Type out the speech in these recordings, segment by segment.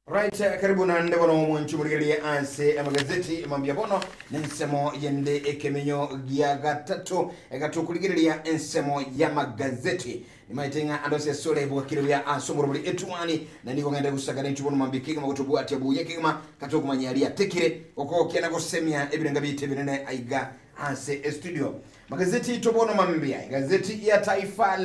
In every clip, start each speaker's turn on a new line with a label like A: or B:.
A: Right, karibu na ndebono mwanchu murigelie anse magazeti mambia bono nensemo yende ekemenyo gya gatatu kuligelia ensemo ya magazeti ni maitenga andose sole bwakire ya asomoro buli etwani na ndiko ngende kusagana nchubono mambiki kama kutubu ati abuye kama katoko manyalia tekire oko kiana kosemia ebirenga bite binene aiga anse studio magazeti tobono mambia gazeti ya Taifa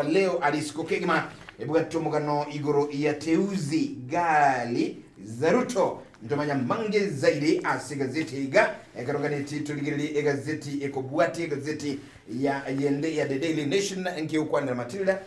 A: Leo Alisco Kegma ebugato mugano igoro ya teuzi gali zaruto ndomanya mange zaidi gazeti iga ekaroganeti tuligiri gazeti ekobwati gazeti ya yende ya The Daily Nation nke ukwana Matilda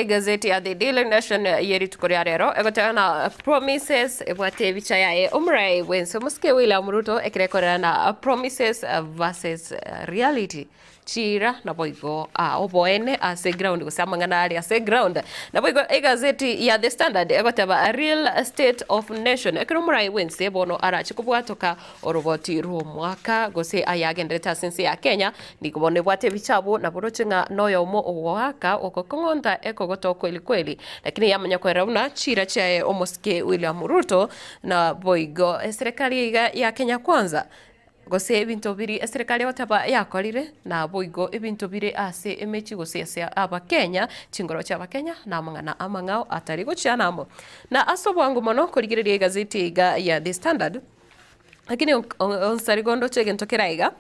B: gazeti ya The Daily Nation yeri tukoria rero egotana promises ebwate bichayae umrai wenso muske William Ruto ekirekorera na promises versus reality chira na boigo oboene ase ground kusamangana ali ase ground na boigo gazeti ya The Standard egotaba a real state of nation ekrumrai wense bono arachi kubwatoka oroboti rumwaka gose ayagendeta sense ya Kenya nikubone bwate bichabo na borochenga noyo mo owaka okokongonda ekogoto kweli lakini yamanya kwerauna chira chae omoske William Ruto na boigo serikali ya Kenya kwanza gose ebintu biri serikali wataba yakorire na boigo ebintu biri ase emechi gose ase aba Kenya chingoro cha Kenya na amangao atari guchanamo na asobwangu mono kurigireria gazeti ya The Standard lakini onsarigondo chegentokera iga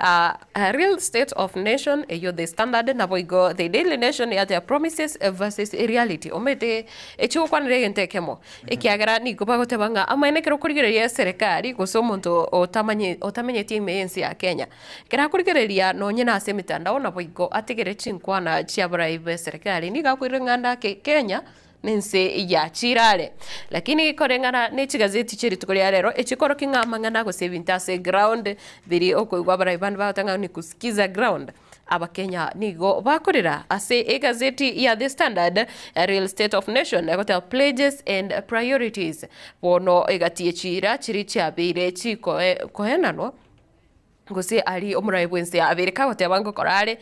B: a real state of nation eyo The Standard na boigo The Daily Nation ya their promises versus reality omete echo kwanire gentekemo ekiagara niko bagotebanga amaenekero kurigereria serikali goso muntu otamenye time yensi ya Kenya kera kurigereria no nyina ase mitandao na boigo atigere chinkwana chia bribe serikali niga kwirenganda Kenya nense ya chirale lakini korengana nechi gazeti chiri tukoria rero echikoro kingamangana go sevintase ground biri okoigwa baraiban batanga ni kusikiza ground aba Kenya nigo bakorera ase gazeti ya The Standard a real state of nation egota pledges and priorities bono egatie chira chiri chabire chiko kohenano gose ali omurai bwense abereka gotebango korale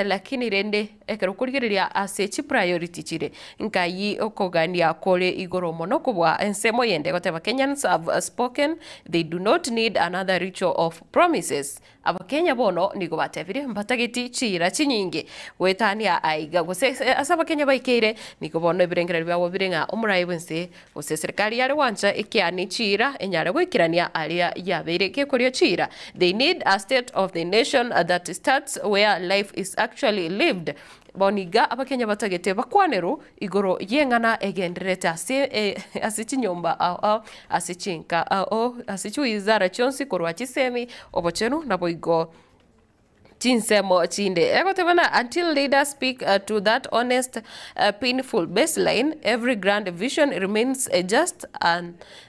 B: lakini rende ekerukurigereria ase chi priority chire nkai okogania kore igoro mono kubwa ensemo yende goteba Kenyans have spoken, they do not need another ritual of promises aba Kenya bono nigo batebire mbatagiti chira chinyinge wetania aiga gose asaba Kenya baikeire nigo bono ebirengera byabo birenga omurai bwense gose serikali yale wancha ikiani chira enyare gwikirania alia yabereke korio chira they need a state of the nation that starts where life is actually lived boniga abakenya batagete bakwanero igoro yengana egenderete asichinyomba asichinka asichuizara chonsi korwa chisemi obochenu na boigo chinsemo chinde egotebana until leaders speak to that honest painful baseline every grand vision remains just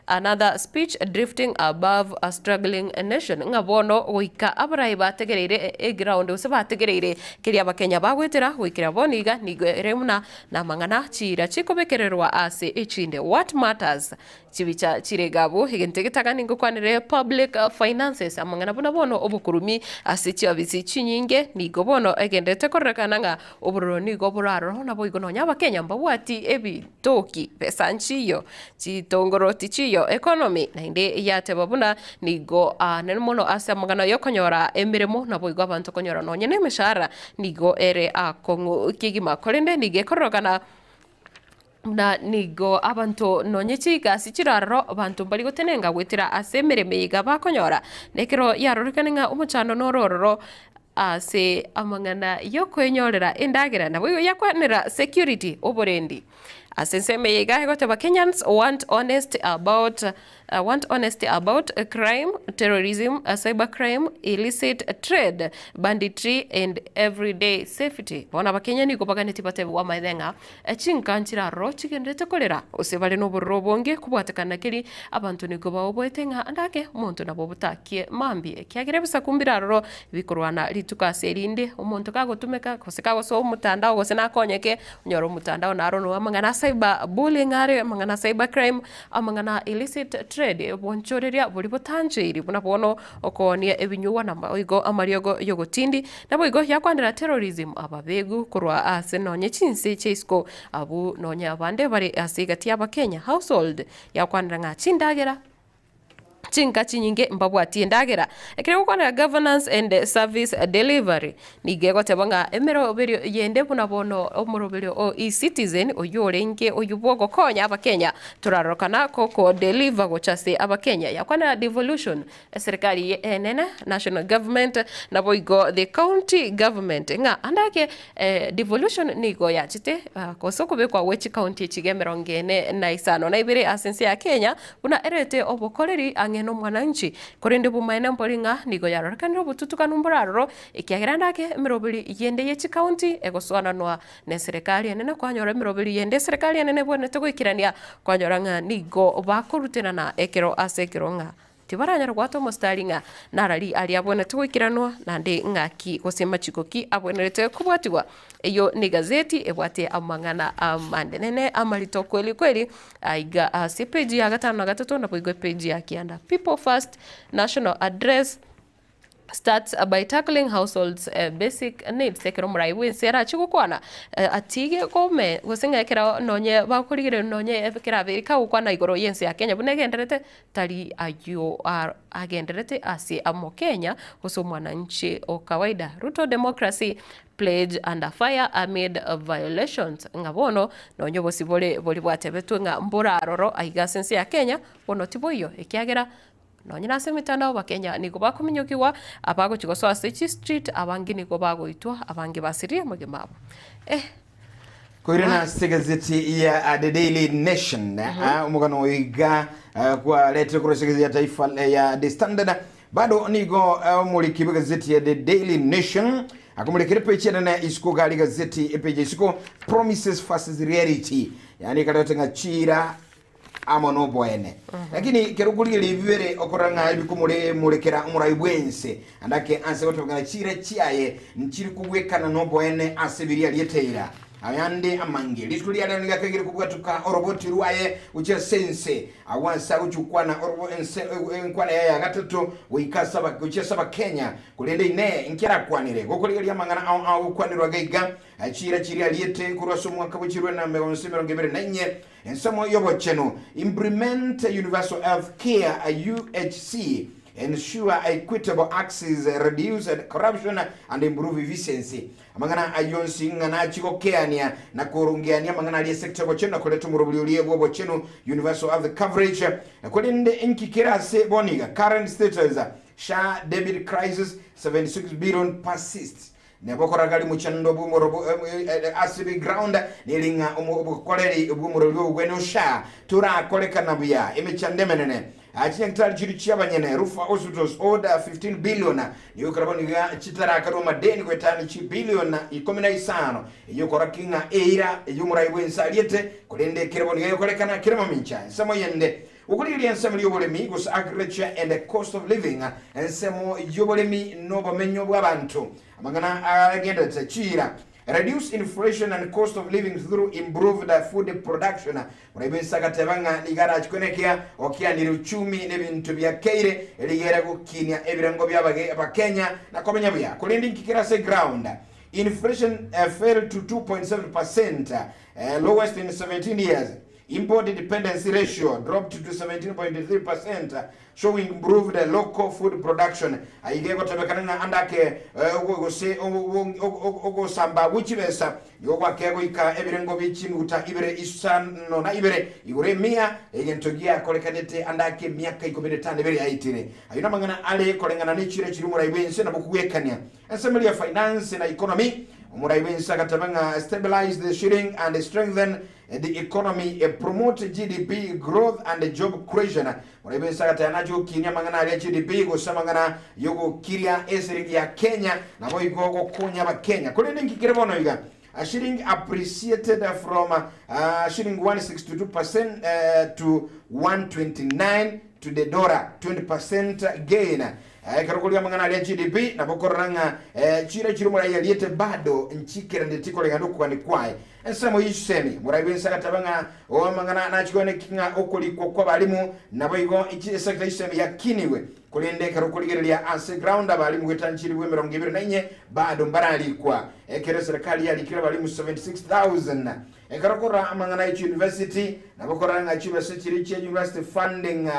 B: another speech drifting above a struggling nation ngabono goika abrai bategereire ground usabategereire kiria bakenya bagwetera gwikira boniga nigeremuna na mangana chira chikobekererwa ase echinde what matters chibicha chiregabo higentegetaga ningo kwanire public finances amangana bono obukurumi ase chiabisi chinyinge nigo bono egendete korekana nga oburoro nigo buraro na boigo no nyaba Kenya mbawati ebitoki pesanchiyo chitongoro tichiyo economy na inde yate babuna nigo nemono ase mangana yokonyora emiremo na boigo abantu konyora no nyene mishara nigo ere akongo kigima kolende nige korogana na nigo abantu nonyechiga sichiraro abantu bali gotenenga gwetira ase mireme iga bakonyora nekero yarorekaninga umuchano norororo ase amangana yokwenyorera endagera na boyo yakwanira security oborendi asenseme yega goteba Kenyans want honesty about crime, terrorism, cybercrime, illicit trade, banditry and everyday safety. Bona bakenya ni kopagane tipate wa maithenga chinkanchira ro chigendete kolera osebale no borobonge kubwatekana kiri abantu ni goba obwetenga andake umuntu nabo butakie mambi kiagire bisa kumbira ro bikorwana lituka serinde umuntu kagotumeka koseka so mutandao gose nakonyeke nyoro mutandao naro no amangana cyber bullying are amangana cybercrime amangana illicit trade bonchoreria buri botanjiri buna bono okonia ebinyuwa na maigo amariogo yogotindi na boigo yakwandira terrorism ababegu kurwa ase nonye chinse chesko abu nonye abande bari asigati abakenya household yakwandira nga chindagera chinka chinyinge mbabwati ndagera ekire gukwana governance and service delivery nigego tebanga emero berio yende buna bono omuro o e-citizen oyurenge oyubwogo konya abakenya turarokana koko deliver gochase abakenya yakwana devolution serikali enene national government na boigo the county government nga andake devolution nigo yachite kosoko be kwa wechi county chigemero ngene na isano na ibere asensi ya Kenya buna erete obokoleri angeno mwananchi korinde bumaina mporinga nigo yararakaniro bututuka numburaro ikiageranda ke mirobili yende yechi county egoswana noa ne serikali enene kwanyora mirobili yende serikali enene bone tegwikirania kwanyora nga nigo bakorutena na ekero asekero nga tibaranyara gwato mustaringa narari ali abone tegwikiranwa nande ngaki gosema chikoki abwenerete kubwatigwa eyo ni gazeti ebwate amangana amandenene amalito kweli kweli aiga si page ya gatano na gatatu na poigo page ya kianda people first national address starts by tackling households basic needs sekero murai winsera chigukwana atige kome gosinga ekera nonye bakurigire nonye ekera berika ukwana igoro yense ya Kenya bunegenderete tali ayo agenderete asi amo Kenya husu mwananchi o kawaida Ruto democracy pledge under fire amid violations ngabono nonye bosibole boli bwatebetu nga mburaroro aigasense ya Kenya bono tiboyo ekiagera nonyina se mitandao bakenya niko bakuminyokiwa abago chigoso ase street abangi niko bagoitwa abangi basirie mugimabo
A: Koirana gazeti ya The Daily Nation umugano wiga kwa lete kuro gazeti ya taifa ya The Standard bado nigo muliki gazeti ya The Daily Nation akumulekere page na isiko gali gazeti page isiko promises versus reality yani kadatenga chira amono boene lakini kerugulire libere okoranga ibikumure murekera umurayibwense andake anse gotogana chire chiaye nchiri kubwekana no boene asebiria lieteira ayande amange lituli ala nga kengere kubwatuka oroboti ruaye uche sense awansa uchukwana orobo ense enkwana ya gatatu wikasa bakuche saba Kenya kulende ine nkira kwanire gokolire yamangana au kwanirwa gaiga achira chiri liete kurwaso mwaka buchirwe na 2024 ensamo yobocheno implement universal health care UHC ensure equitable access, reduce corruption and improve efficiency. Amangana ayonsi ngana chiko keania na kurungiania mangana aliye sector bocheno koleto murubuli uliye bocheno universal health coverage kolende inkikira se boniga current status sha debit crisis 76 billion persists nebokora gali muchando bumorobo asibi ground nelinga obukoleri bumurubuli bweno sha tura koleka nabuya emechandemenene achinyantali chiri chiabanyene rufa hospitals order 15 billion niyo karaboniga chitara karoma deni kwetani chi billion ikomina isano iyo korakinga eira iyo murayibwensa liete kulende kiraboniga yo kolekana kirama mincha samo yende ukuliri ensemo yobolemi gusa agriculture and the cost of living ensemo yobolemi no bamenyo bw'abantu amangana agenda tachira reduce inflation and cost of living through improved food production murayibwensa katebanga ligara chikonekea okianira uchumi nebintu bya keire eligera gukinya ebirango byabage abakenya na komenya bya kulindi nkikira se ground inflation fell to 2.7%, lowest in 17 years. Import dependency ratio dropped to 17.3%, showing improved local food production. Aigego tabekana andake ogo samba wichibesa yogwa kego ika ebirengo bichinuta ibere isano na ibere igure mia egentogia kolekanete andake miaka 15 ibere aitire ayina mangana ale kolengana n'ikire kiri murayibwense nabukuwekania assembly of finance na economy murayibwense katabanga stabilize the shilling and strengthen the economy, promote GDP growth and job creation. Murayibwense katanajo kinya mangana ale GDP go samangana yogo kiria esering ya Kenya na boigo go konya ba Kenya kolende nkikirebono iga shilling appreciated from shilling 162% to 129 to the dollar, 20% gain. karukulia mangana ya GDP na bokoranga chira chirumura ya liete bado nchikira ndetiko lenganduku kwa ni kwae ensemo yisemi muraibensa katabanga o mangana na chikone kinga okuliko kwa balimu nabo igo ichi sector yisemi yakiniwe kulende karukuligerelia ase ground abalimu wetanchiri we 24 bado mbarali kwa ekere serikali yalikira balimu 76000 karakora amangana university nabokoranga chiba sechiri che university funding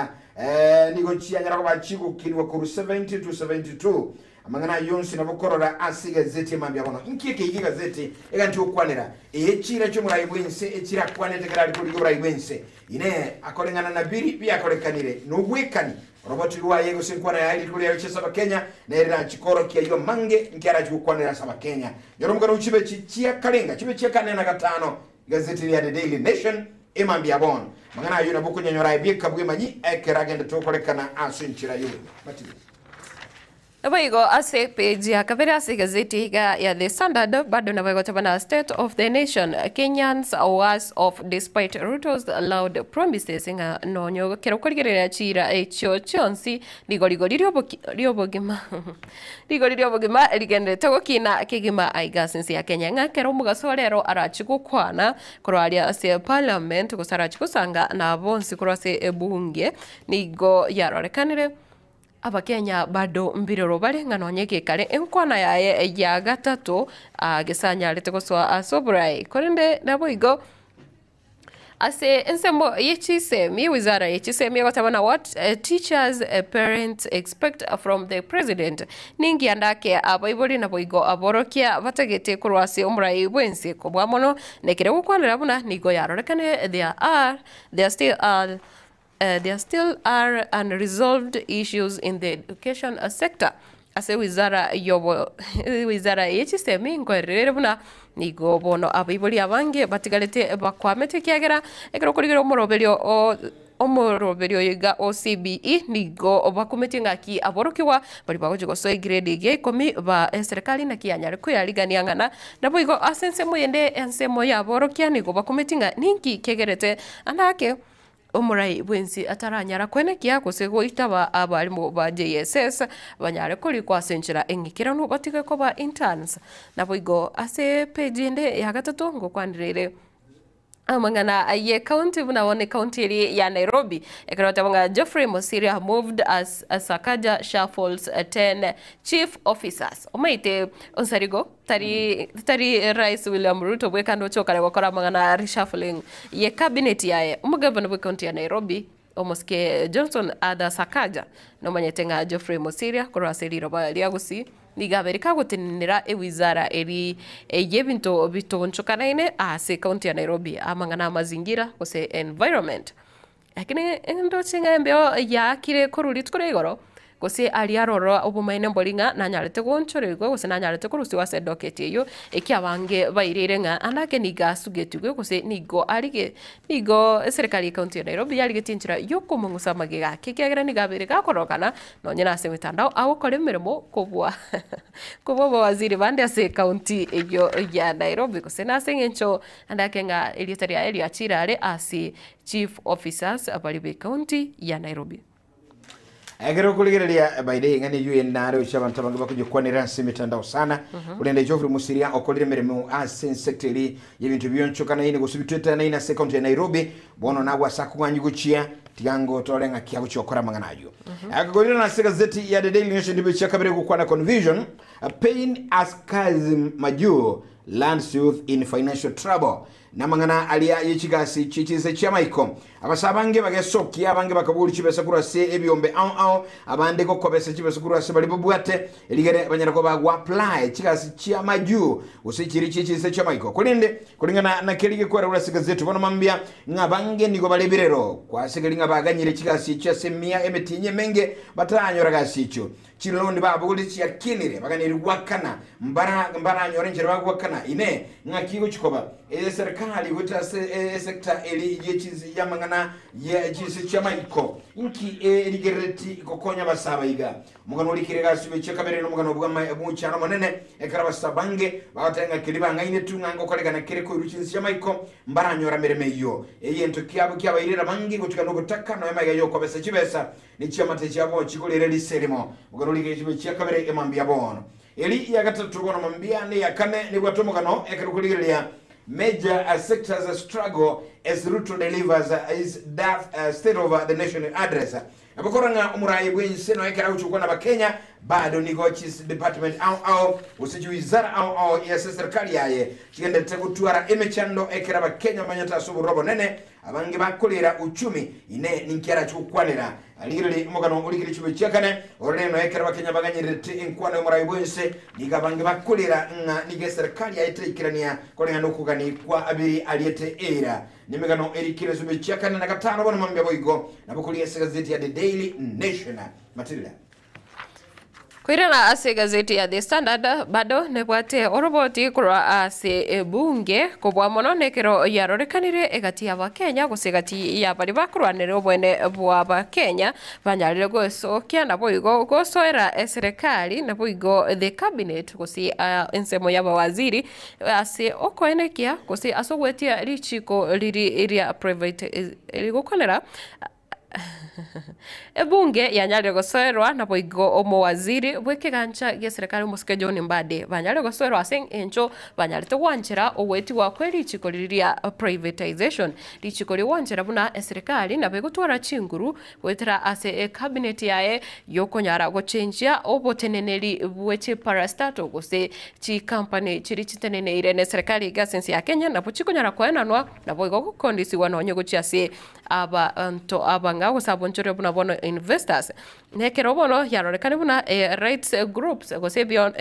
A: nigo chianyara kwa chiku kinwa kuru 70 to 72 amangana yonsi nabokorora asiga zeti mambya bono inkike iki gazeti eganti okwanera echira cyo murayibwense echira kwanete kali kuri murayibwense ine akolengana na biri bya akolekanire nubwekani roboti ruwa yego sinkwana ya ili kuri ya saba Kenya na era chikoro kia yo mange nkiara chukwanera saba Kenya yoromugano uchibe chichia kalenga chibe chia kanena gatano gazeti ya The Daily Nation imambya bono mangana yuna buku nyanyora ibika bwe manyi ekeragenda tokolekana asinchira yule matibu
B: Waigo ase page ya kabere ase gazeti ya The Standard bado na waigo tabana State of the Nation Kenyans are worse off despite Ruto's loud promises nga nonyo kero kurigerera chira echo chonsi ligorigo liobogima ligende tego kina kigima aigasensi ya Kenya nga kero mugasorero arachikukwana kurwalia ase parliament kusara chikusanga na bonsi kurwase ebunge nigo yarorekanire Abakenya bado mbiriro bari nganonyeke kare enkwana yaye ya gatatu gesanya lete goswa asobrai korende nabo igo ase ensemo yechisemi wizara yechisemi watabana what teachers parents expect from the president ningi andake abaibori nabo igo aborokia batagete kurwase omurai bwense kobwamono nekere gukwanira buna nigo yarorekane there still are unresolved issues in the education sector. Ase wizara yechisemi ngwerere buna nigo bono abaiboli abange batigalete bakwamete kiagera ekero kurigero omoroberio yiga OCBE nigo obakumeti ngaki aborokiwa bali bagojigo so grade ge komi ba serikali na kiyanyare ko yaligania ngana nabo igo asensemo yende ensemo ya borokia nigo bakumeti nga ninki kegerete andake omurai bwensi ataranyara kwenekia kusego itaba abalimu ba JSS banyare kuri kwasenchira engikirano batige ko ba interns nabo igo ase page ende ya gatatu ngo kwandirire amangana aye county bunawone county ya Nairobi ekarota banga Geoffrey Mosiria moved as Sakaja shuffles 10 chief officers omaite onsarigo tari Rais William Ruto bwekando chokare wakora mangana reshuffling ye cabinet yae umugabana bwe county ya Nairobi omoske Johnson Ada Sakaja no manyetenga Geoffrey Mosiria kurasiriro ba liagusi nigaberika gutinira ewizara eri yebinto bitonchokanaine ase county ya Nairobi amangana mazingira kose environment lakini ndo chinga mbeo ya kire kururi tukuregoro kose aliaroro obumaine mbolinga nanyarete gonchorego kose nanyarete kurusi wase docket yo ekiabange bairire nga anake nigasugetugwe kose nigo serikali county ya Nairobi yalige tinchira yoko mungusa magiga kikiagira nigabere gakorokana nonyena ase mitandao awokore mirimo kubwa waziri bande ase county eyo ya Nairobi kose nasengencho andake nga elitaria elia chirare ase chief officers abali county ya Nairobi.
A: Agero kuligerelia baide ngani yuye nare ushabantu bange bakujukwanira simitandao sana ulende Geoffrey Mosiria okolire meremo ase secretary y'ebintu byonchokana ine gusubitweta na ina second ya Nairobi bono nagwa sakwanyu guchia tiango tolenga kiago chokora manganayo akagorira na gazeti ya The Daily Nation ndibe chakabere gukwana confusion pain as Kazim Majuo lands youth in financial trouble namangana alia yechigasi chichise chamaiko abasabange bagesoki abange bakabuli chibesa kurase ebyombe abande ko kobesa chibesa kurase bali bubwate eligere banyara ko bagwa apply chigasi chamaju usichiri chichise chamaiko kulingana na kelige kwara urasiga zetu bono mambia ngabange nigo balebirero kwa segelinga baganyire chigasi chasemia emetinye menge batanyora gasicho chilondi babo guli chiakinire baganiri wakana mbara nyorenjere bagwakana ine ngakigo chikoba serikali wita sekta eli yechizi yamangana ye chisi chamaiko inki erigereti kokonya basabaiga mugano likirega sibe chekabere no mugano bugama muchano monene ekaraba sabange bagatenga kilibanga ine tungango kolega na kireko ruchinsi maiko mbaranyora meremeyo eyento kyabo kyabayirira bangi gutukano gutaka no yamaga yoko besa chibesa ni chiamate cyabo chikolere liserimo mugano likirega sibe chekabere emambia bono eli ya gatatu kono mambia ne yakane ni bwatomo kano ekarukuliria major sectors struggle as Ruto delivers his state of the nation address. Abakoranga umurai bwense no ekera uchukua na Kenya bado negotiations department au usijuizara au ya serikali yaye kigende tekutwara emechando ekera Kenya manyata subu robo nene abangi bakolera uchumi ine ninkera chukwanira aligiri mugano uligiri chibe cyakane oreno ekera Kenya baganyirete inkwana umurai bwense nigabangi bakolera nige serikali yaye tekirania kolenga nokugani kwa abiri aliyete era nimegano erikire zube cyakane na gatano bana mambya boigo nabukuliye gazeti ya The Daily Nation Matilda.
B: Kwirana ase gazeti ya The Standard bado nebwate oroboti kurwa ase bunge kubwa mono nekero yarorekanire egati ya Kenya gusegati ya bari bakurwanire obwene bwa Kenya banyarire gosokia nabo igo gosoera serikali nabo igo the cabinet gusi ensemo ya waziri ase okoenekia gusi asogwetia richiko riri area private ligokonera ebunge yanyale gosoerwa nabo igo omo waziri bwekigancha ge serikali musike John Mbadi banyale gosoerwa asing encho banyale to wanchera oweti wa kweli chikoliria privatization lichikoli wanchera buna serikali nabo igotwara chinguru wetera ase cabinet yae yokonyara go change oboteneneri bweche parastato gose chi company chiri chitenenere ne serikali gasensi ya Kenya nabo chikonyara kwenanwa nabo igo kondisi wanonye gochiase aba nto abanga gusabonchore buna bono investors nekero bono yarorekane buna rights groups gose beyond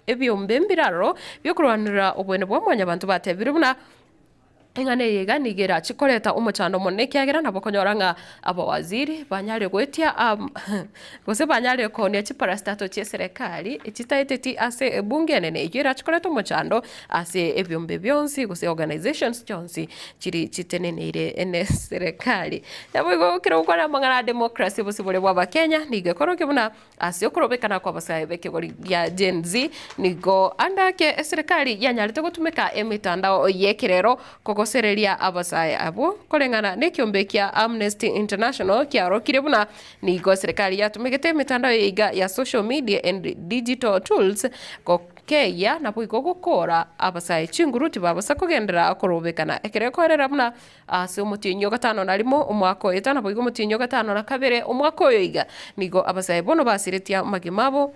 B: ebyo mbembiraro byokurwanira obwene bwa mwanya abantu batebire buna engane yega nigera chikoleta umuchando monne kyagera nabo konyoranga abawaziri banyale gwetia gose banyale konia chiparastato che serikali chitaiteti ase bunge nene yera chikoleta umuchando ase ebyombe byonsi gose organizations jonsi chiri chitenenere ene serikali nabo go kira ukora mangana democracy bosibole bwa Kenya nige koroke buna ase okorobekana kwa basabe kegori ya Gen Z nigo andake serikali yanyale to gutumika emitandao yekerero koko sereria abasaya abo kolengana nekyombekia Amnesty International kyarokire buna nigo serikali yatumigete mitandao yiga ya social media and digital tools kokeya napo igokora abasaya chinguruti babasa kugendera korobekana ekerekorera buna ase umutinyo gatano narimo umwako etana bo umutinyo gatano na kabere umwako yoiga nigo abasaya bono basiretia magimabo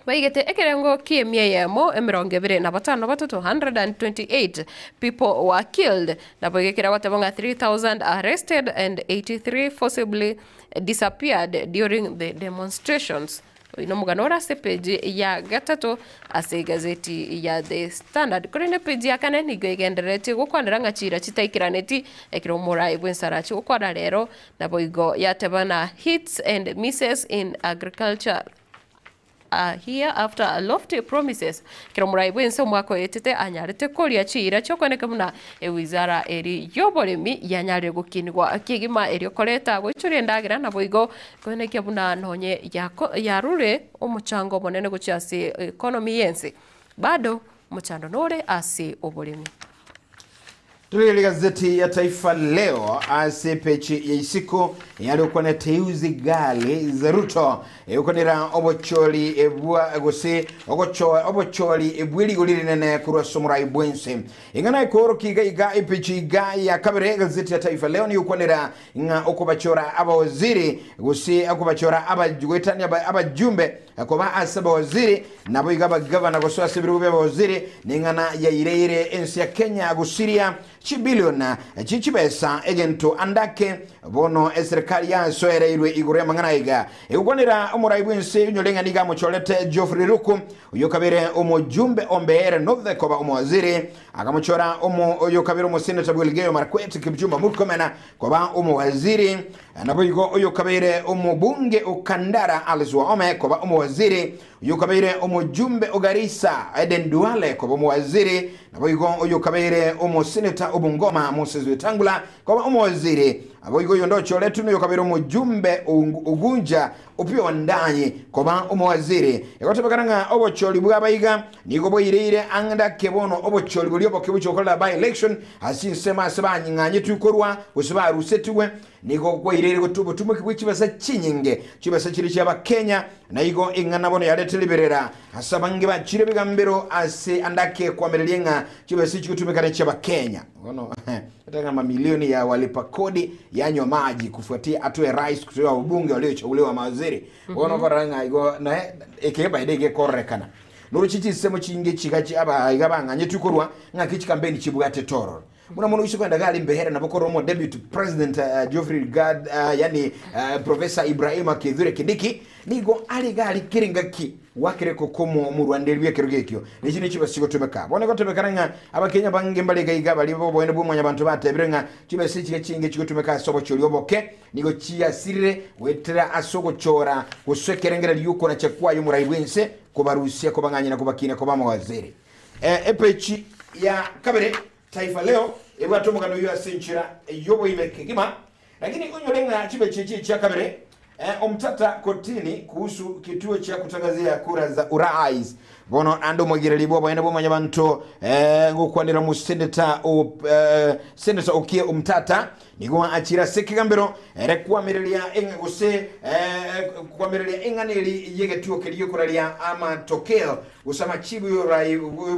B: Waigete ekerengo kiemie yemo emirongebire na batano batoto 128 people were killed. Na boigekera watabonga 3,000 arrested and 83 forcibly disappeared during the demonstrations. Inomuganora se page ya gatatu ase gazeti ya The Standard. Kurene page ya kane nigo igenderete gukwandira ngachira chitaikiraneti ekiromora ibwensarachi ukwara rero na boigo yatebana hits and misses in agriculture. Here after lofty promises kiromurai bwense mwako yetete anyarete kolia chira chokweneka muna wizara eri yobolemi yanyare gukinirwa kigima eri koleta gochuri ndagira na boigo kweneka buna nonye yarure omuchango monene guchase economy yense bado muchando nore ase obolemi.
A: Tuliele gazeti ya Taifa Leo ase pechi ya isiku yaliokuwa na teuzi gali za Ruto yukonira obocholi ebua gose obocholi ebwili guliri nene kurwa Somurai Bwense ingana ikoro kiga iga ipechi iga ya kabere gazeti ya Taifa Leo ni yukonira nga okubachora abawaziri gose okubachora abajwetani abajumbe akoba asaba waziri nabo igaba governor gose asibiru bya waziri ningana ya ireire ensi ya Kenya gusiria chibiliona chichibesa egento andake bono serikali ya soereirwe igure mangana igukonera umurai bwense nyolenga niga mucholete Geoffrey Ruku uyokabere umujumbe ombere nove koba umwaziri akamuchora uyokabere umuseneta Bwelgeyo Markwet Kipchumba Murkomen koba umwaziri nabo igo uyokabere umubunge ukandara Alizwa Ome koba umwaziri yukabeire omujumbe ogarisa Eden Duale kwa omwaziri naboigo yukabeire omuseneta obungoma Moses Wetangula kwa omwaziri aboigo yondo choletu yukabeire omujumbe ugunja opio wandanyi kwa omwaziri ekotebekaranga obocholi bwabayiga niko boirire anga kebono obocholi buliobo kibuchokola by election asinsema sabanyinganye tukorwa usiba rusetuwe niko boirire gotubo tumwe kibasa chinyinge kibasa kiri cyaba Kenya na igo ingana bono yalete liberera asabange bachire bigambero ase andake kwa merelienga kibasa kikutumikana cyaba Kenya ngono atanga mamilioni ya walipa kodi yanyo maji kufuatia atwe rais kutoa ubunge waliochaguliwa mawaziri ngono koranga igo na ekeba idege korekana nuruchichi semo chinge chikachi aba igabanganye tukorwa ngaki kampeni chibwate toro muna muno usikwenda gali mbehere na bokoro deputy president Geoffrey Gad yani professor Ibrahima Kithure Kindiki nigo ali gali kiringaki wakire kokomo mu Rwanda lwekero n'ikindi kibasiko tumeka bone ko tumekaranga abakenya bange mbaliga iga bali bo bone bo mwanya bantu batebirenga kibasi kinge kigutumeka sobo cyolyoboke nigo kiyasirire wetera asoko chora kuswekerengera lyuko na chakwayo murayibwense kubarusia kubanganya na kubakina kubama waziri epechi ya kabere Taifa Leo ebwatomoka no yo asenchira yobo imekigima lakini unyolenga chibechichi cha kabere omtata kotini kuhusu kituo cha kutangazia kura za urais bono ando mwagireli bobo ene bomanya bantu ngokwanira mu senator senator okie omtata nigwa achira sekigambero rekwamerelia engose kwamerelia enganeli yegetuo keliyo kuralia ama tokel usama chibu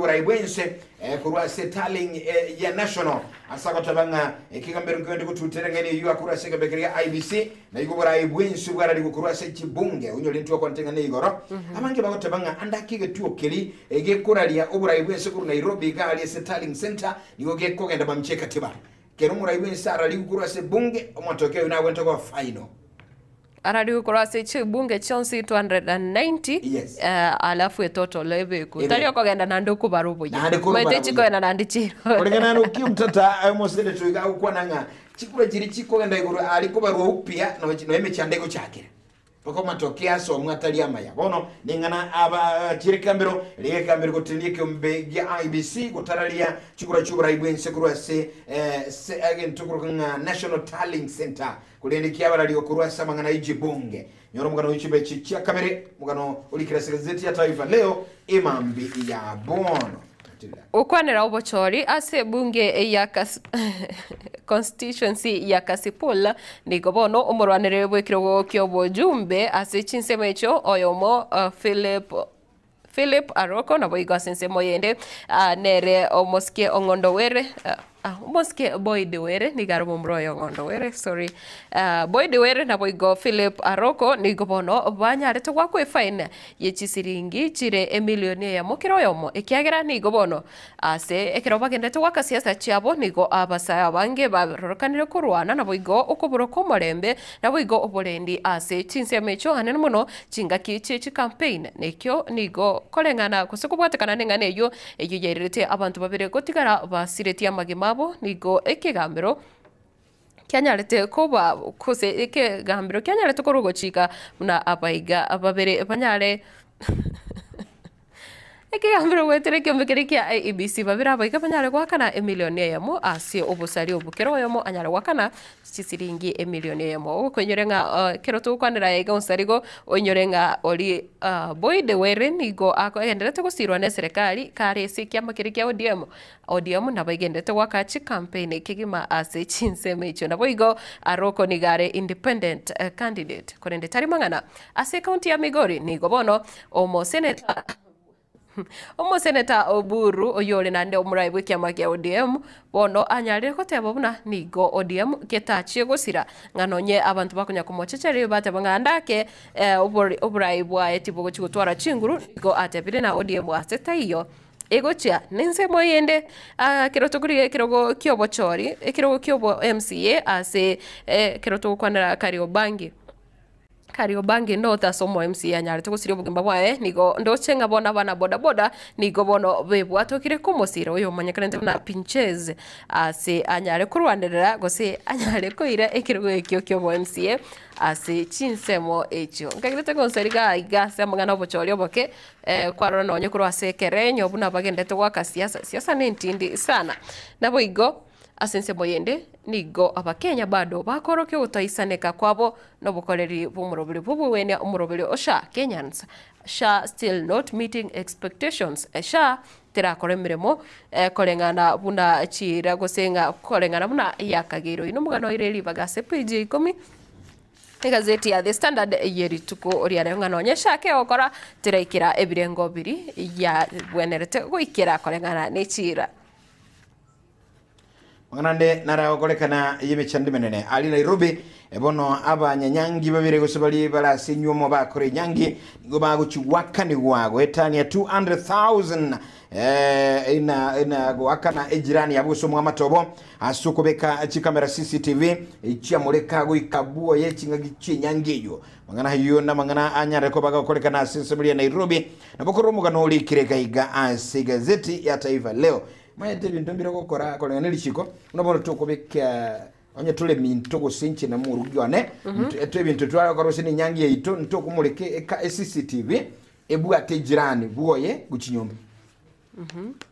A: raibwense kurwa settling ya national asaka tabanga ekigambero ngende kututerengeni yu akura segabekeria IBC na yuko raibwense bwara likurwa sechibunge unyolintu kwa ntengane igoro amange bagotabanga andakige tuo keli egekuralia oburaibwense kuru Nairobi gali settling center nigo gekogenda bamcheka tiba kero muraibwense arali kurwa se bunge omotokeo na wento kwa final
B: aradi kurwa se chibunge chonsi 290
A: yes.
B: Alafu etoto lebe kutario kogenda nando kubarubo
A: mete
B: chiko na nandi chiro
A: olengana no kiumtata mosele tuiga ukwananga chikura chiri chikogenda iguru ali kubarwa upia no emechandego chake poko matokea so mwatali amaya bono ningana aba chirikambero lege kambero kotindike mbege IBC kutaralia chikura chubura ibwense kurwa se again tukurukanga National Tallying Center kulendikia abali okurwa samangana ijibunge nyoro mugano wichibe chicha kamere mugano ulikira gazeti ya Taifa Leo imambi ya bono
B: ukwanira ubochori ase bunge ya constituency ya Kasipul niko bono umurwanire bwekiro kyobo jumbe ase chinsemo echo oyomo Philip Aroko na boigo asensemo yende nere omoske ongondo were moske boy de were ni garo mbroyo ngondo were sorry boy de were na boigo Philip Aroko ni gobono banyare to gwakwe fine ye chisiringi chire emilioni ya mokiro yomo ekiagera ni gobono ase ekero bagende to gwaka siasa chiabo nigo abasaya bange barorokanire kurwana na boigo okoburo komorembe na boigo oborendi ase chinsemecho hanene muno chingaki chichi campaign nekyo nigo kolengana kusekubwatekana nengane eyo yerete abantu babire gotigara basiretia magima nigo ekigambiro kyanyarete koba kose ekigambiro kyanyarete korugochika muna abaiga ababere banyare ekigambiro wetereke mbekerikia IEBC babira abaiga banyare gwakana emilioni yamo ase obusari obukero yamo anyare gwakana chisiringi emilioni yamo kwenyorenga kero tukwanira ega unsarigo onyorenga oli boy de were nigo agenderete gusirwa ne serikali kare sikia makirikia ODM na bagendete wakachi campaign kigima ase chinseme icho na boigo Aroko nigare independent candidate korende tarimangana ase county ya Migori nigo bono omo seneta Oburu oyole nande omuraibwe kiama kia ODM bono anyarire koteba buna nigo ODM ketachie gusira nganonye abantu bakunya kumochechere bate bangandake oburaibwa etibo gochigutwara chinguru nigo atebire na ODM aseta iyo egocha nensemo yende kirotokuri kirogo kyobochori kirogo kyobo MCA ase kirotokwanira Kariobangi Kariobangi no tasomo MC anyare tugusirio bugimba bwae nigo ndochenga bona bana boda boda nigo bono bebwatokire kumosira uyo manyakanete na pinches ase anyare kurwanderera gose anyare koire ekirugo ekyo kyo bo MC ase chinsemo echo ngagirete konseriga igase amagana obochorio boke kwarora nonye kurwa sekere nyobuna bagendete gwaka siasa nintindi sana nabo igo asense boyende nigo abakenya bado bakoroke utaisaneka kwabo nobukoleri bumurobiri bubuwene umurobiri osha Kenyans sha still not meeting expectations sha tirakore miremo kolengana buna chira gosenga kolengana buna yakagiro ino mugano ireli bagase page 10 gazeti ya The Standard yeri tuko riare ng'anonyesha ke okora tiraikira ebirengo biri ya bwenerete goikira kolengana nechira
A: Mwanande naraokolekana yemechandi menene ali Nairobi ebono abanyanyangi babire gusubali barasinyomo bakore nyangi ngo baguchiwaka ni gwago etani ya 200,000 ina gwakana ejirani yabuso mwamatobo asukubeka chikamera CCTV ichiamuleka goikabuo yechinga gichinyangiyo mangana hiyo na mangana anyare ko bagakolekana sensibili ya Nairobi nabokoro mugano uli kireka ase gazeti ya Taifa Leo mayete bintu mbira gukora kolengana lichiko unabona tukubeka onye tule minto gusinchi na murugwane etwe bintu twara korose ni nyangi yito ntokumuleke eka CCTV ebu atejirani buoye guchinyomba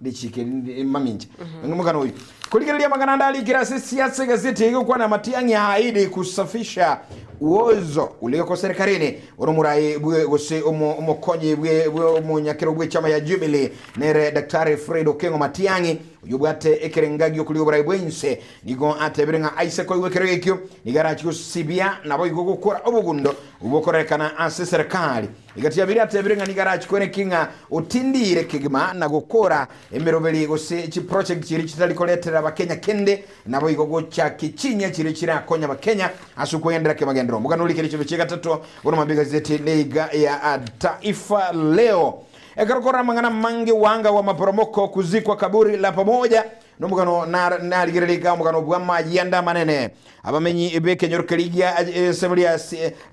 A: lichike maminja ngumukano uyu kulikiria magana ndali kira siasa gazeti hiyo kwa na matiangi haidi kusafisha uozo ulioko serikalini urumurai bwe gose umukonye bwe umunyakiro bwe chama ya Jubilee nere Daktari Fred Okengo Matiangi uyubwate ekerengagi okuliobrai bwense nigo atebirenga aise ko iwekerekyo nigarachi kusibia nabo igokora obugundo ubokorekana ase serikali igati yabiri atebirenga nigarachi kwene kinga utindire kigima na gukora emirobeli gose chi project chiri chitali koletera abakenya kende nabo igogocha kichinya chiri kirakonya abakenya asukwendera kemagendero muganuli kiri chibe gatatu uno mabigazeti leiga ya Taifa Leo ekarokora mangana mange wanga wa maporomoko kuzikwa kaburi la pamoja nomugano naligirelika mugano bwama yanda manene abamenyi ebeke nyorkeligia semulia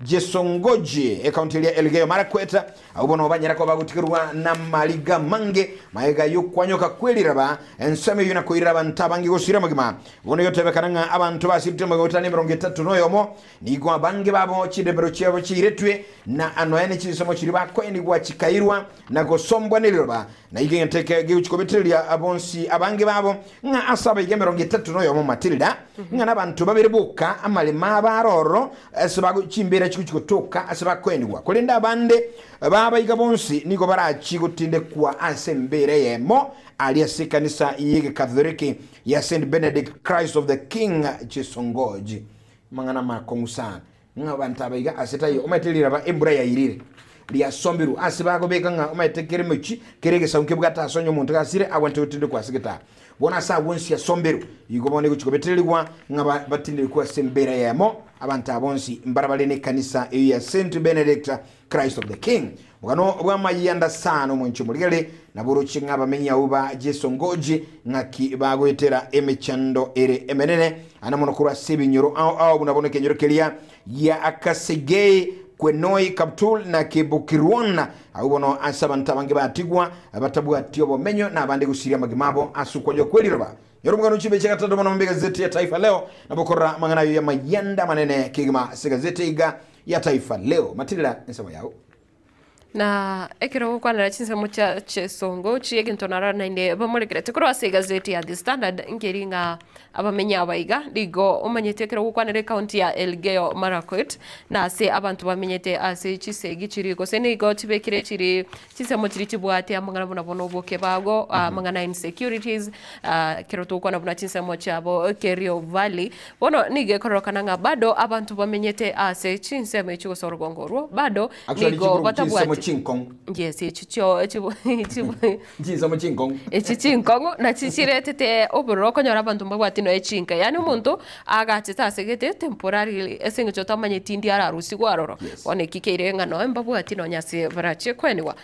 A: jesongoji ekaunti ya Elgeyo Marakwet abubono banyera ko bagutikirwa na maliga mange maega yukwanyoka kweliraba enseme yuna koiraba ntabangi gosira magima bono yote bekananga abantu basitema gotani 30 noyomo nigwa bange babo chidebero cyabo chiretwe na anoyene chisomo chiri bakweni gwa chikairwa na gosombwa niliroba na igenteke giuchikobetelia abonsi abange babo nga asaba igemero 30 noyomo Matilda nga nabantu babiribuka amalima baroro asibago chimbera chikuchikotoka asibakwenigwa kulinda abande baba igabonsi niko barachi gutinde kwa asembere yemo alias kanisa yige Katholiki ya Saint Benedict Christ of the King Chisongoji mangana makongusana nga bantu abayiga asetayo umetelira ba embura ya irire liya sombiru asibago beka nga umetekere muchi kerege saunke bwata sonyo muntu kasire awante utinde kwa sigita bona sa wonsi ya sombiru yigobone guchikobetelirwa nga batinde kwa sembera yemo abantu abonsi mbarabalene kanisa ya Saint Benedict Christ of the King mugano bwama yanda sano munchu muligele naburu chinga bamenya uba jesongoji ngaki bagwetera emechando ere emenene anamono kura sebinyoro au bunabone kenyoro kelia ya akasege kwenoi kaptul na kibukirwana abubono asabanta bange batigwa abatabwa tiobo menyo na bande gusiria magimabo asukwajo kweliraba yoro mugano chibe cheka tatu mono gazeti ya Taifa Leo nabokora mangana ya mayanda manene kigima gazeti iga ya Taifa Leo Matilda nsema yao
B: na ekiro kwa na chinsa mucha chesongo chiege ntonara na inde bamurekere tekoro ase gazeti ya The Standard ngeringa abamenya abaiga digo umanyete ekiro kwa na county ya Elgeyo Marakwet na ase abantu bamenyete ase chisegi chiriko sene go tibekire chiri chinsa muchiri chibwate amangana bona bono boke bago amangana insecurities kiro to kwa na bona chinsa mocha abo Kerio Valley bono nige korokana nga bado abantu bamenyete ase chinsa mechugo sorogongoro bado nigo batabwate
A: chinkong.
B: Yes, chicho
A: Jinsa mo chinkong.
B: chinkong na chichiretete oboro konyora bantu mbagwati no echinka yani umuntu agachita segete temporarily esingo chotamanye tindi ararusi gwaroro one kikeire ngano mbagwati no nyase barache kweniwa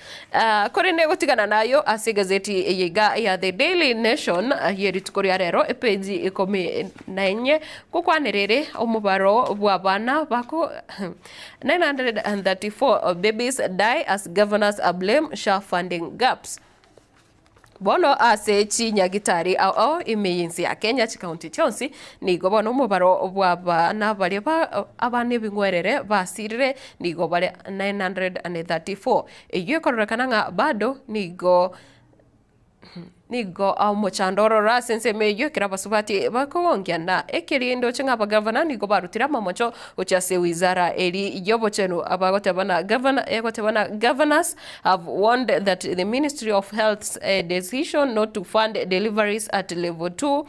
B: kore nego tigana nayo ase gazeti yiga ya The Daily Nation yeri tukoria rero epeji ikomi na enye kukwanirire omubaro bwa bana bako 934 babies die as governors blame SHA funding gaps. Bono ase chinyagitari ao imeyinsi ya Kenya chikaunti chonsi nigo bono umubaro bwa bana bari abane bingwerere basirire nigo bari 934 iyo korrekana nga bado nigo au mochandoro ra sense meyo kira basubati bakongya na ekirindo chinga ba governor nigo barutira mamocho uchase wizara eri yobochenu abagotebana governors have warned that the Ministry of Health's decision not to fund deliveries at level 2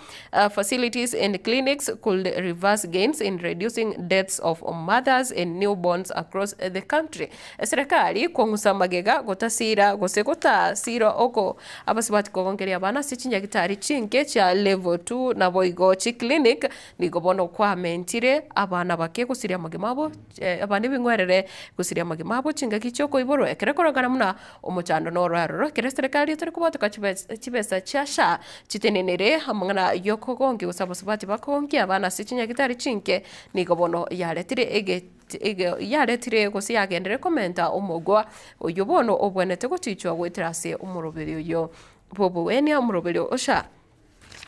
B: facilities and clinics could reverse gains in reducing deaths of mothers and newborns across the country. Serikali kongusa magega gotasira gosegota siro oko abasubati kongeria bana sichinja gitari chinke cha level 2 na boigo chi clinic nigo bono kwa mentire abana bake kusiria magimabo abandi bingwerere kusiria magimabo chinga kichoko iboro ekerekoragana muna omochando no raro kere serikali turi kubatuka chibesa cha SHA chitenenere hamangana yokogongi usabasubati bakongi abana sichinja gitari chinke nigo bono yaretire yaretire gosi yagendere komenta omugwa uyu bono obwenete gutichwa gwitrase umuroberi uyo bobo enia umuroberi osha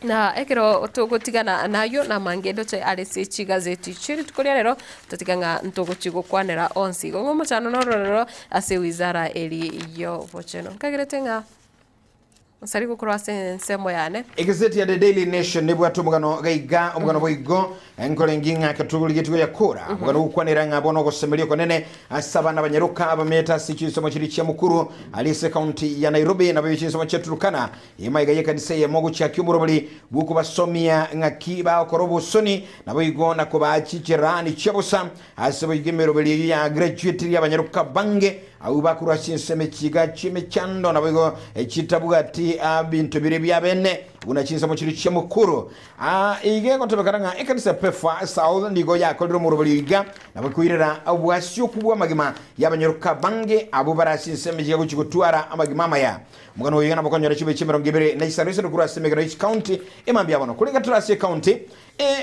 B: na ekero tugutigana nayo na mangendo che alisi chigazeti chiri tukoria rero tutiganga ntogochigo kwanera onsi gongo machano no rero ase wizara eri yo bocheno kageretenga Nsari gukora semo yane.
A: Gazeti ya The Daily Nation nibwa tumugano gaiga omugano boigo enkolenginga katuguligitugo ya kura omugano ukwanira ngabono gosemelio konene asabana banyeruka abameta sichisomo chiri cha mukuru alise county ya Nairobi na bichisomo cheturukana imaiga yekanise ya mogu cha kyumurobali buku basomia ngakiba okorobo soni na boigo na kuba chichirani chabusa asabo igemerobali ya graduate ya banyeruka bange au bakura chinseme chiga chimechando na boigo chitabugati bintu bire bya bene unachinsa mu chiri cyamukuru ige gotobekaranga ekanisa pefa south ndigo yakolero mu rubaliga nabakwirira abwasyo kubwa magima yabanyeruka bange abo barashinseme giye gukigutwara amagima maya mugano yigana bakonyora chibe chimerongibere na isarese kuri Semegera county emambi abano kulinga turase county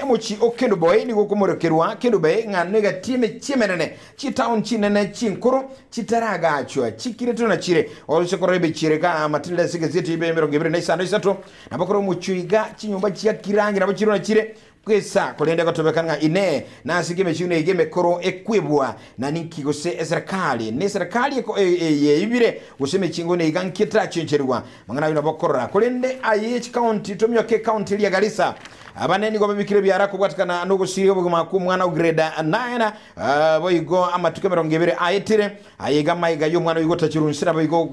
A: muchi okendo boy ni gukumorokerwa kendo be nganega time chimenene chi town chinene chinkuru chitaraga acho chikireto na chire olse korebe chireka matilda sigazeti be merongibere na isano nabakoro muchuiga chinyumba chia kirangi nabachiro na chire kwesa kolenda gotobekanga ine na sigime chune igeme koro ekwebwa na ninki gose serikali ne serikali ko ibire useme chingone igankitra chencherwa mangana yuna bokora kolende IH county tomyoke county ya Garissa abaneni go bibikire byara kubwatikana no gusiriyo buguma ku mwana ugreda 9 boyigo amatuke 20 ayetire ayiga mayiga yo mwana ugo tachirunsira boyigo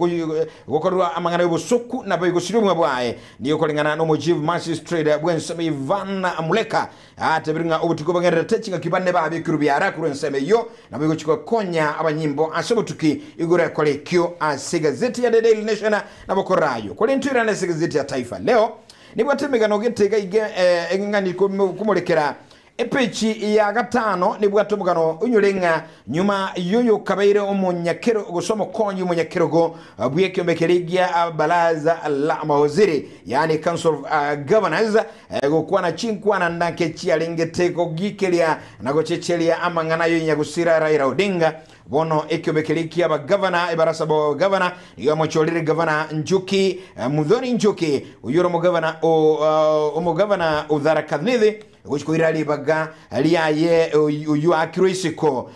A: gokorwa amangana yobusuku na boyigo siriyo mwabwaye niyo kolingana no mojive magistrate bwenseme Ivan Amuleka atebiringa ubutiko bangere techinga kibane babikuru byara kurenseme yo na boyigo chiko konya abanyimbo asobutuki igure kolekyo asegazeti ya The Daily Nation na bokorayo kolentira na segazeti ya Taifa leo nibwatemegano getega engani kumulekera epechi ya gatano nibwatomugano unyulenga nyuma yoyo kabaire omonyakero gosomo konyi omonyakero go bwekyombekerigia balaza la mawaziri yani council of governors gokwana chinkwana ndake chialengeteko gikelia nagochechelia amangana yo nyagusira Raila Odinga bono ekyombekerikia ba governor ibarasa bo governor yo mochorire governor Njuki Muthoni Njuki uyuro mo governor o governor Udhara Kadnithi Ushko irali baga aliaye uyu akirisiko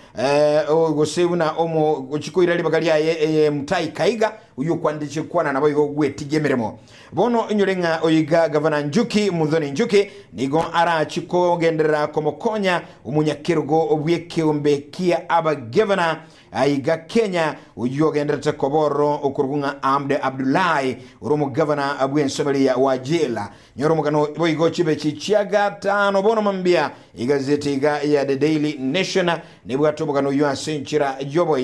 A: gosebuna omo uchiko irali baga aliaye Mutai Kaiga uyu kwandije kwana nabo igo gwetigemeremo bono inyorenga oyiga Governor Njuki Muthoni Njuki nigo arachiko gendera komokonya umunyakirugo obwekeombe kia aba governor aiga Kenya uyu gendera takoboro okurunga Amde Abdullahi urumu governor abwensomelia wa jela nyoro mugano boigo chibe chichiaga tano bono mambia igazeti iga ya The Daily Nation ni bwato mugano yuan senchira yobo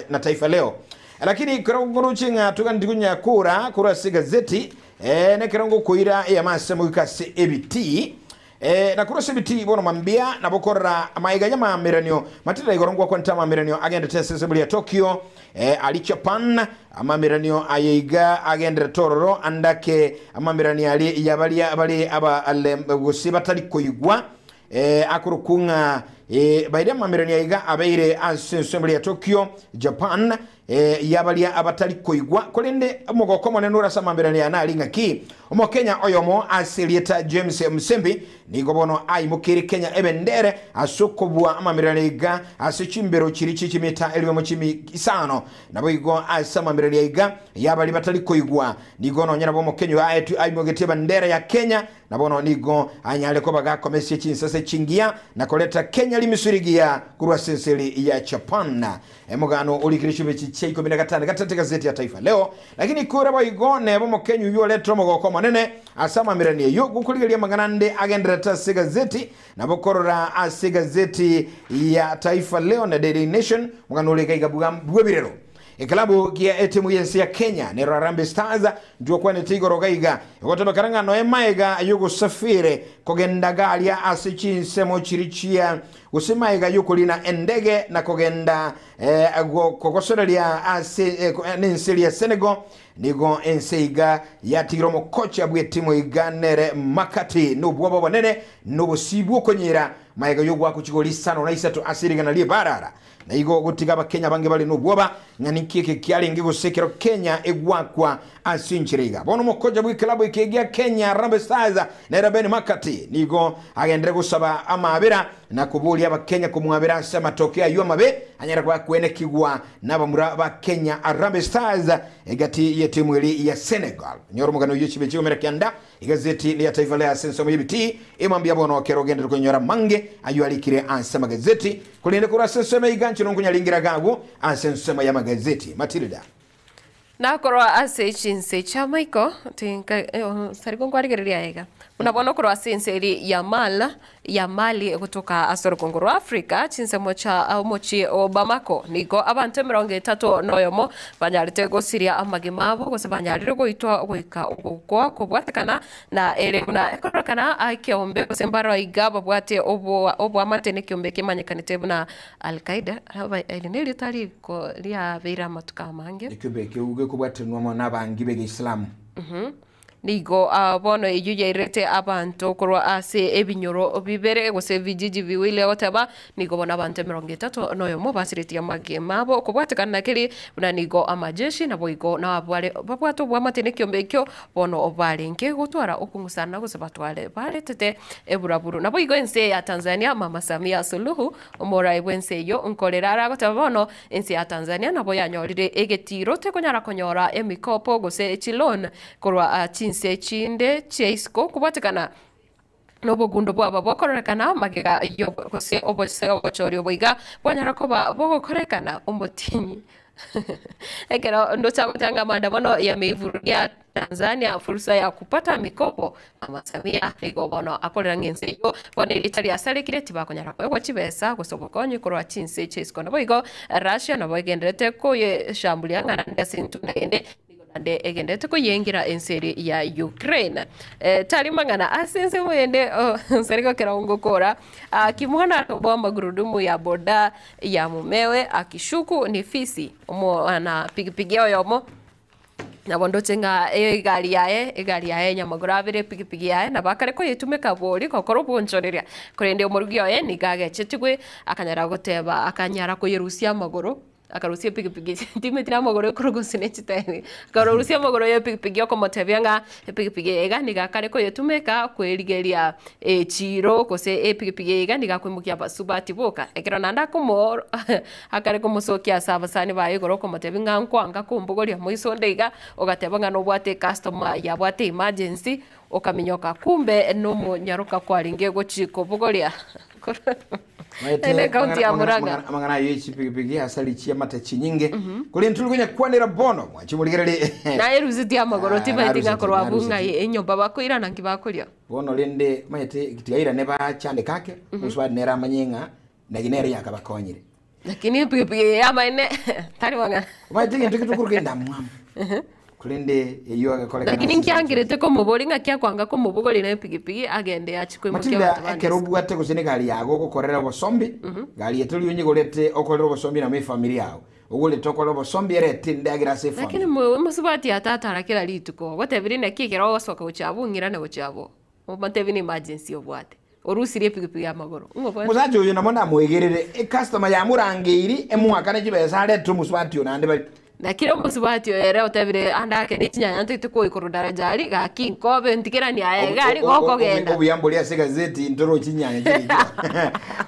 A: na Taifa Leo lakini kirongo chinga tukandikunya kura si gazeti ne kirongo kuira ya masemo ikase ebiti na kura sebiti bono mambia na bokora maiga nyama miranio matira igorongo kwa ntama miranio agenda tesesebuli ya Tokyo alichapan ama miranio ayeiga agenda tororo andake ama miranio ali yabali aba ale gusibatali koyigwa akurukunga baide mamirani aiga abaire assembly ya Tokyo Japan yabalia abatali koigwa kolende mogoko monenura samamirani analinga ki omo Kenya oyomo asilieta James Msembi nigobono ai mukiri Kenya ebendere asokobwa amamirani aiga asichimbero chirichi chimita elwe mochimi isano nabo igo asamamirani aiga yabali batali koigwa nigono nyana bomo Kenya ai mogete bandera ya Kenya nabono nigo anyale ko baga komesi chinsase chingia na koleta Kenya limisurigia kurwa senseli ya Japan emogano ulikirishibe chicheko 15 gatete gazeti ya Taifa Leo lakini kura boigo nebo mo Kenya yo letro mogoko manene asama mirani yo gukuligelia maganande agendera ta gazeti na bokorora gazeti ya Taifa Leo na Daily Nation mogano uliga bwebirero Ekalabu kia etimu yensi ya Kenya ni Harambee Stars ndio kwa netigoro gaiga yote bakaranga no maiga yugo safire kogenda galia asichinsemo chirichia usimaiga yuko lina endege na kogenda kokosorelia nenseli ya Senegal nigo enseiga ya tigromo kocha bwetimu iganere makati nubwo bonene nubusibu konyera maiga yugo akuchigolisa no naisa to asiriga na liebarara na igo gutigaba Kenya bange bali nubwoba nganikike kyali ngigo sekero Kenya egwakwa asinchiriga bono mokoja bwi klabu ikigia Kenya Harambee Stars na Rabeni Makati nigo agendere gusaba amabera na kubuli aba Kenya kumwabera sema tokea yomabe anyara kwa kwene kigwa nabamura ba Kenya Harambee Stars egati yetimu ili ya Senegal nyoro mugano yuchibe chigo merekanda igazeti ya Taifa Leo senso mibiti imambia bono kero gendere kunyora mange ayu alikire ansema gazeti kulinde kurasa sema iganchi nonkunya lingira gagu ansema ya magazeti Matilda
B: na korwa asechinse chamaiko tinka sariko kwarigereria ega unabona korwa senseri ya mali kutoka asoro kongoro Afrika chinse mocha mochi Bamako niko abantu 30 noyomo banyarite gosiria amagimabo gose banyarire goitwa goika ukwa kubwatakana na ere kuna ekorokana akiombe gosembaro igaba bwate obo amatene kiombe kimanyekanite na Al-Qaeda haba elineli tali ko lia beira matuka mange
A: ikibe kiuge kubwatenwa n'abangi bege Islam
B: nigo bono iyuye irete abantu korwa ase ebinyoro bibere gose vijiji viwile otaba nigo bona abantu 30 noyomo basiriti amagema bo kubwatakana kiri buna nigo amajeshi nabo igo na babwato bwa matene kyombekyo bono obalenke gutwara okungusana gose batwale baletete eburaburu nabo igo ense ya Tanzania Mama Samia Suluhu omora ebwense yo nkolerara gotaba bono ense ya Tanzania nabo yanyorire egetiro tekonyara konyora emikopo gose chilon korwa se chinde cheisko kubatakana nobo gundo bwa bakorekana magega yo kose obochori oboiga bwanyara koba bokorekana umutinyi ekero ndo changa maandamano yameivurugia Tanzania fursa ya kupata mikopo Mama Samia ligobono akorera ngense yo bone litali asalikire tibakonyara kwa chibesa gosobokonye korwa chinse cheisko nabo igo Russia nabo igenderete ko ye shambulia ngana ndasintu ndende ande egendete ko yengira enseri ya Ukraine talimangana asense mwende seriko keraungo kora kimwana kwa magurudumu ya boda ya mumewe akishuku ni fisi omo ana pigipigi yomo na bondo chenga egari yae nyamagura bire pigipigi yae na bakare ko yitumeka bori kokoro bonchoreria kurende omurugi yae ni gage chetigwe akanyara goteba akanyara ko Yerusia magoro akarusia pikipiki timetina magoro kurugo sinechitani akarusia magoro ya pikipiki yoko motebianga pikipiki egani gakare ko yetumeka kwerigeria chiro kose pikipiki egani gakwimukia basubati boka ekero nanda komo akare komusokia sabasani baye goro ko motebinga nkwanga kumbugoria moiso ndeiga ogatebanga no bwate customer ya bwate emergency okaminyoka kumbe no munyaruka kwaringe gochiko bugoria ene kaunti ya Murang'a
A: amangana yichi pikipiki asali chia matachi nyinge kuli ntulu kwenye kwanira bono mwachimuligerere
B: na eruziti amagoro tibatinga korwa bunga enyomba bakoira nangi bakoria
A: bono lende maite kitigaira neba chande kake muswa nera manyenga na ginere yakabakonyire
B: lakini pikipiki ama ene tari wanga
A: maite ngintu kitukugenda mwam kulende iyo agakoleka
B: lakini nkiangirete ko muboringa kya kwanga ko mubogori na pikipiki agende achikwe
A: mukya batubandi kerobu ate kusene gali yago gukorera bosombi gali yetuli unyigolete okorera bosombi na me family yao ugule tokorera bosombi erete ndagira se family
B: lakini musubati atatara kila lituko gotebiri na kikera osoka uchabungira na uchabo mutebini emergency obwate orusirie pikipiki ya magoro
A: musaje uyu namona mwegerere customer ya murangiri emwaka ne jibesa aretu musubati onande bali
B: na kira musubati ere otebire andake nichinya ntu tuko ikuru darajari gaki nkobe ntikira ni aegari goko genda
A: ubuyambuli ya gazeti ndoro chinyanya kiri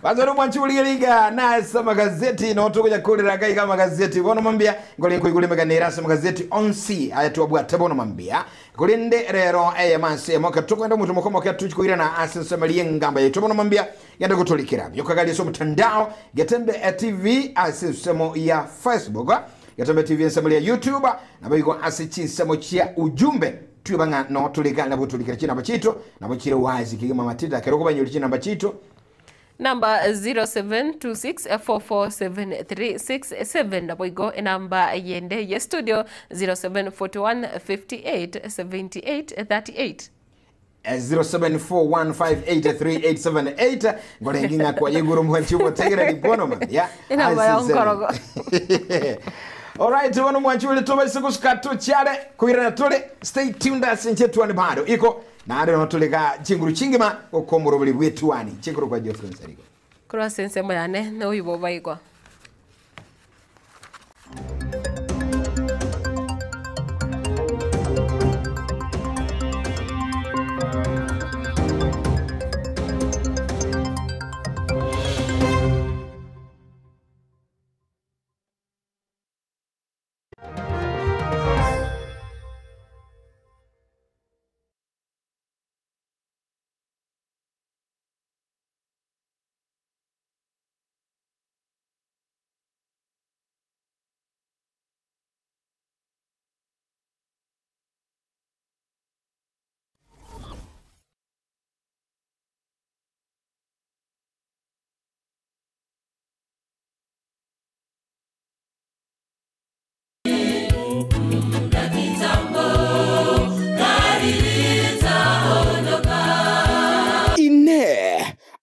A: bazoro mwanchuliga na sama gazeti no tukoja kulira gai kama gazeti bono mambia ngole kuigule meganera sama gazeti onsi ayatu bwa tebono mambia kulinde rero manse moka tukwenda mutu mukoma kwa tuchikuira na asensemaliye ngamba yetu bono mambia yanda kutulikira yokagali so mtandao getembe TV asensemo ya Facebook Gatombe TV nsemalia YouTube na bayigo asichinsemo chia ujumbe tuyabanga no tulikana butulikira china bachito na bachire wazi kigema matita keroko banyuli china bachito
B: number 0726447367 na bayigo namba yende ye studio 0741587838
A: 0741583878 ngole nginga kwa yeguru mwanchubo tegera libono man ya
B: namba ya nkorogo
A: Alright, wano mwanchule toba sikuskatu chale kuira tole stay tuned asenche tuani bado iko na ade no tole ka chinguru chingima okomoro buli bwetu ani chinguru kwa Geoffrey Nsarigo
B: kura sense moyane no yubo baigwa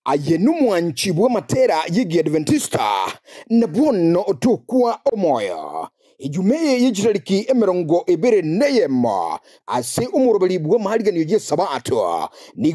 A: ayenu mwanchibwa matera yigi Adventista na bono otukwa omoya ijumeye yijitariki emerongo ebere neyema ase umurobali bwa mahaliga niyo sabato ni